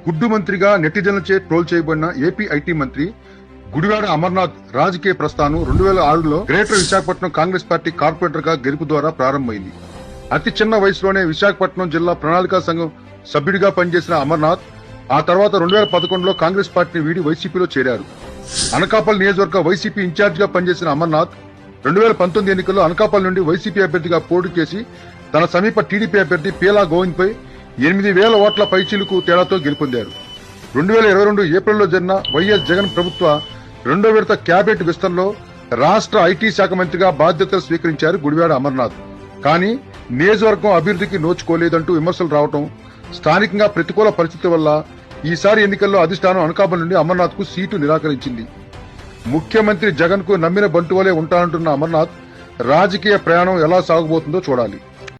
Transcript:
గుడ్డు మంత్రిగా నెటిజన్లచే ట్రోల్ చేయబడిన ఏపీ ఐటీ మంత్రి గుడివాడ అమర్నాథ్ రాజకీయ ప్రస్థానం 2006లో greater Visakhapatnam Congress party corporator గా గెలుపు ద్వారా ప్రారంభమైంది. అతి చిన్న వయసులోనే విశాఖపట్నం జిల్లా ప్రణాళికా సంఘం సభ్యుడిగా పనిచేసిన అమర్నాథ్ ఆ తర్వాత 2011లో కాంగ్రెస్ పార్టీని వీడి వైసీపీలో చేరారు. అనకాపల్లి నియోజకవర్గ వైసీపీ ఇన్ఛార్జ్ గా పనిచేసిన అమర్నాథ్ 2019 ఎన్నికల్లో అనకాపల్లి నుండి వైసీపీ అభ్యర్థిగా పోటీ చేసి తన సమీప టీడీపీ అభ్యర్థి పీలా గోవింద్ పై 8,000 ఓట్ల పైచిలుకు తేడాతో గెలుపొందారు. 2022 ఏప్రిల్లో జరిగిన వైఎస్ జగన్ ప్రభుత్వ 2వ విడత కేబినెట్ విస్తరణలో రాష్ట్ర ఐటీ శాఖ మంత్రిగా బాధ్యతలు స్వీకరించారు గుడివాడ అమర్నాథ్. కానీ నియోజకవర్గం అభివృద్ధికి నోచుకోలేదంటూ విమర్శలు రావడం, స్థానికంగా ప్రతికూల పరిస్థితి వల్ల ఈసారి ఎన్నికల్లో అధిష్టానం అనకాపల్లి నుండి అమర్నాథ్ కు సీటు నిరాకరించింది. ముఖ్యమంత్రి జగన్ కు నమ్మిన బంటువలే ఉంటానంటున్న అమర్నాథ్ రాజకీయ ప్రయాణం ఎలా సాగబోతుందో చూడాలి.